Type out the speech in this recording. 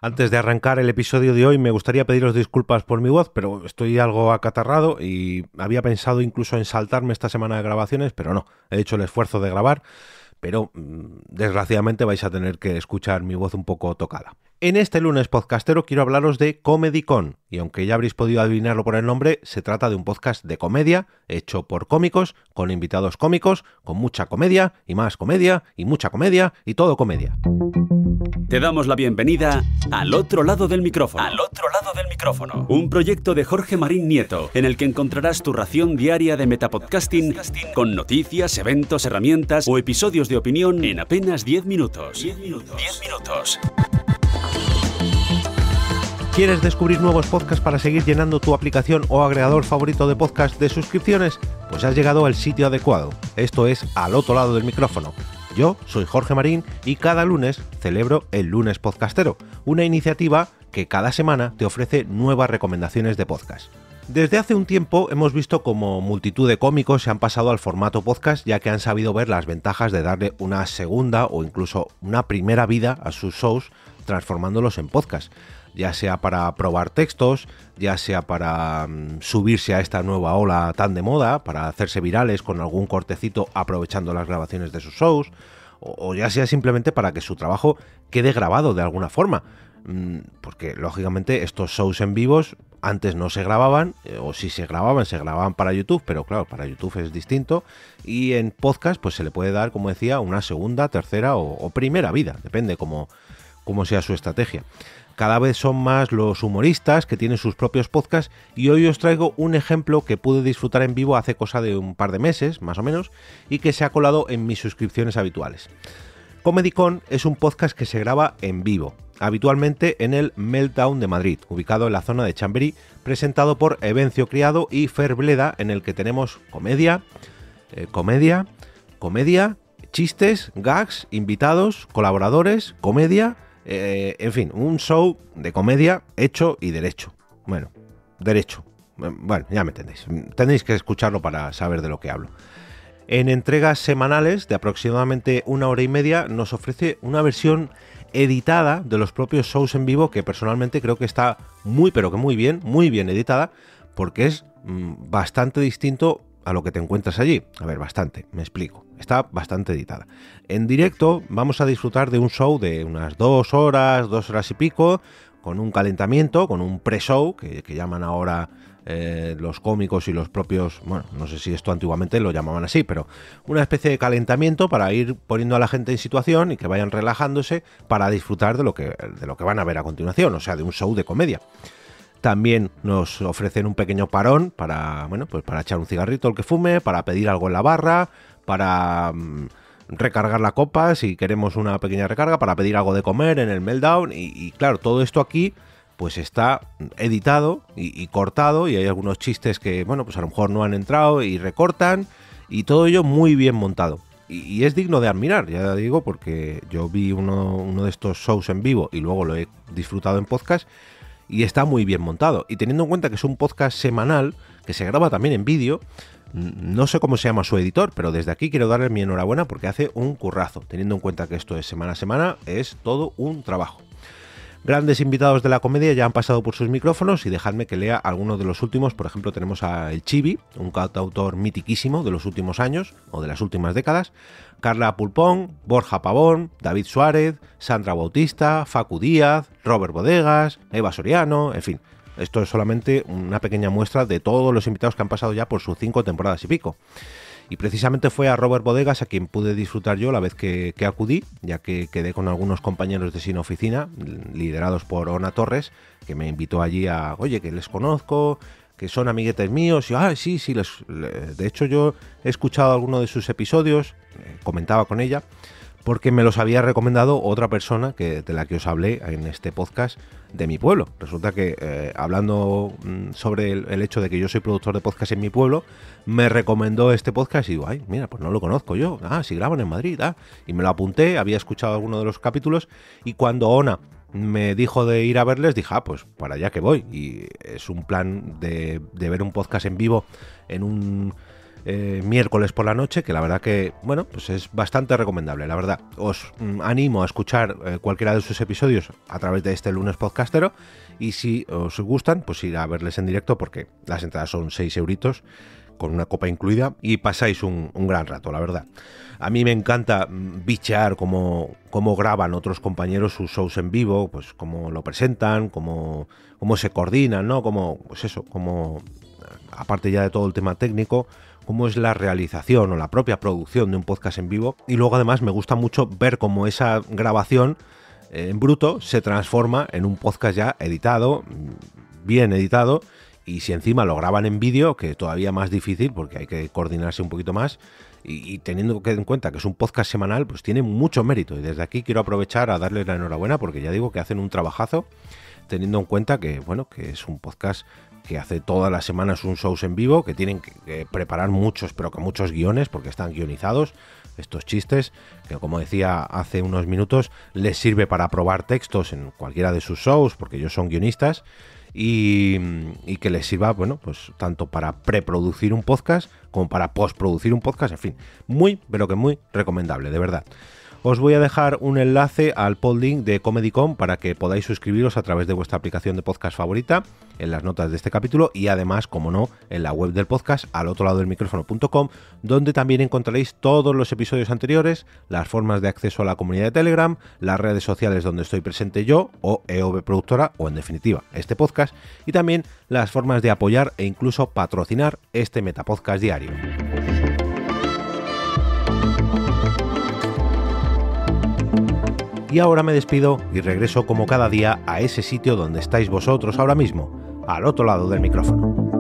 Antes de arrancar el episodio de hoy me gustaría pediros disculpas por mi voz, pero estoy algo acatarrado y había pensado incluso en saltarme esta semana de grabaciones, pero no, he hecho el esfuerzo de grabar, pero desgraciadamente vais a tener que escuchar mi voz un poco tocada. En este lunes podcastero quiero hablaros de ComedyCon, y aunque ya habréis podido adivinarlo por el nombre, se trata de un podcast de comedia, hecho por cómicos, con invitados cómicos, con mucha comedia, y más comedia, y mucha comedia, y todo comedia. Te damos la bienvenida al otro lado del micrófono. Al otro lado del micrófono. Un proyecto de Jorge Marín Nieto, en el que encontrarás tu ración diaria de metapodcasting con noticias, eventos, herramientas o episodios de opinión en apenas 10 minutos. 10 minutos. ¿Quieres descubrir nuevos podcasts para seguir llenando tu aplicación o agregador favorito de podcast de suscripciones? Pues has llegado al sitio adecuado. Esto es Al otro lado del micrófono. Yo soy Jorge Marín y cada lunes celebro el Lunes Podcastero, una iniciativa que cada semana te ofrece nuevas recomendaciones de podcast. Desde hace un tiempo hemos visto como multitud de cómicos se han pasado al formato podcast, ya que han sabido ver las ventajas de darle una segunda o incluso una primera vida a sus shows transformándolos en podcast, ya sea para probar textos, ya sea para subirse a esta nueva ola tan de moda, para hacerse virales con algún cortecito aprovechando las grabaciones de sus shows, o ya sea simplemente para que su trabajo quede grabado de alguna forma, porque lógicamente estos shows en vivos antes no se grababan, o si se grababan para YouTube, pero claro, para YouTube es distinto, y en podcast pues se le puede dar, como decía, una segunda, tercera o primera vida, depende cómo sea su estrategia. Cada vez son más los humoristas que tienen sus propios podcasts y hoy os traigo un ejemplo que pude disfrutar en vivo hace cosa de un par de meses, más o menos, y que se ha colado en mis suscripciones habituales. ComedyCon es un podcast que se graba en vivo, habitualmente en el Meltdown de Madrid, ubicado en la zona de Chamberí, presentado por Evencio Criado y Fer Bleda, en el que tenemos comedia, chistes, gags, invitados, colaboradores, comedia... en fin, un show de comedia hecho y derecho. Bueno, ya me entendéis. Tenéis que escucharlo para saber de lo que hablo. En entregas semanales de aproximadamente 1 hora y media nos ofrece una versión editada de los propios shows en vivo que personalmente creo que está muy bien editada, porque es bastante distinto a lo que te encuentras allí. A ver, bastante, me explico. Está bastante editada. En directo vamos a disfrutar de un show de unas 2 horas y pico, con un calentamiento, con un pre-show, que llaman ahora los cómicos y los propios, bueno, no sé si esto antiguamente lo llamaban así, pero una especie de calentamiento para ir poniendo a la gente en situación y que vayan relajándose para disfrutar de lo que van a ver a continuación, o sea, de un show de comedia. También nos ofrecen un pequeño parón para, bueno, pues para echar un cigarrito al que fume, para pedir algo en la barra, para recargar la copa si queremos una pequeña recarga, para pedir algo de comer en el Meltdown y claro, todo esto aquí pues está editado y cortado y hay algunos chistes que, bueno, pues a lo mejor no han entrado y recortan y todo ello muy bien montado. Y es digno de admirar, ya digo, porque yo vi uno de estos shows en vivo y luego lo he disfrutado en podcast y está muy bien montado. Y teniendo en cuenta que es un podcast semanal, que se graba también en vídeo, no sé cómo se llama su editor, pero desde aquí quiero darle mi enhorabuena porque hace un currazo. Teniendo en cuenta que esto es semana a semana, es todo un trabajo. Grandes invitados de la comedia ya han pasado por sus micrófonos y dejadme que lea algunos de los últimos. Por ejemplo, tenemos a El Chibi, un cantautor mitiquísimo de los últimos años o de las últimas décadas, Carla Pulpón, Borja Pavón, David Suárez, Sandra Bautista, Facu Díaz, Robert Bodegas, Eva Soriano, en fin. Esto es solamente una pequeña muestra de todos los invitados que han pasado ya por sus 5 temporadas y pico. Y precisamente fue a Robert Bodegas a quien pude disfrutar yo la vez que acudí, ya que quedé con algunos compañeros de Sin Oficina, liderados por Ona Torres, que me invitó allí a, oye, que les conozco, que son amiguetes míos, y sí, de hecho yo he escuchado alguno de sus episodios, comentaba con ella, porque me los había recomendado otra persona de la que os hablé en este podcast de mi pueblo. Resulta que hablando sobre el hecho de que yo soy productor de podcast en mi pueblo, me recomendó este podcast y digo, ay, mira, pues no lo conozco yo, si graban en Madrid, y me lo apunté, había escuchado alguno de los capítulos y cuando Ona me dijo de ir a verles, dije, pues para allá que voy. Y es un plan de ver un podcast en vivo en un miércoles por la noche, que la verdad que, bueno, pues es bastante recomendable, la verdad. Os animo a escuchar cualquiera de sus episodios a través de este Lunes Podcastero, y si os gustan, pues ir a verles en directo, porque las entradas son 6 euritos, con una copa incluida, y pasáis un gran rato, la verdad. A mí me encanta bichear cómo graban otros compañeros sus shows en vivo, pues cómo lo presentan, cómo se coordinan, ¿no? Pues eso, aparte ya de todo el tema técnico, cómo es la realización o la propia producción de un podcast en vivo. Y luego además me gusta mucho ver cómo esa grabación en bruto se transforma en un podcast ya editado, bien editado, y si encima lo graban en vídeo, que es todavía más difícil porque hay que coordinarse un poquito más, y teniendo en cuenta que es un podcast semanal, pues tiene mucho mérito, y desde aquí quiero aprovechar a darles la enhorabuena, porque ya digo que hacen un trabajazo, teniendo en cuenta que, bueno, que es un podcast que hace todas las semanas un shows en vivo, que tienen que preparar muchos, pero que muchos guiones, porque están guionizados estos chistes, que como decía hace unos minutos, les sirve para probar textos en cualquiera de sus shows, porque ellos son guionistas, y que les sirva, bueno, pues tanto para preproducir un podcast como para postproducir un podcast, en fin, muy, pero que muy recomendable, de verdad. Os voy a dejar un enlace al podlink de Comedy.com para que podáis suscribiros a través de vuestra aplicación de podcast favorita en las notas de este capítulo, y además, como no, en la web del podcast, al otro lado del micrófono.com, donde también encontraréis todos los episodios anteriores, las formas de acceso a la comunidad de Telegram, las redes sociales donde estoy presente yo o EOB Productora, o en definitiva este podcast, y también las formas de apoyar e incluso patrocinar este Metapodcast diario. Y ahora me despido y regreso como cada día a ese sitio donde estáis vosotros ahora mismo, al otro lado del micrófono.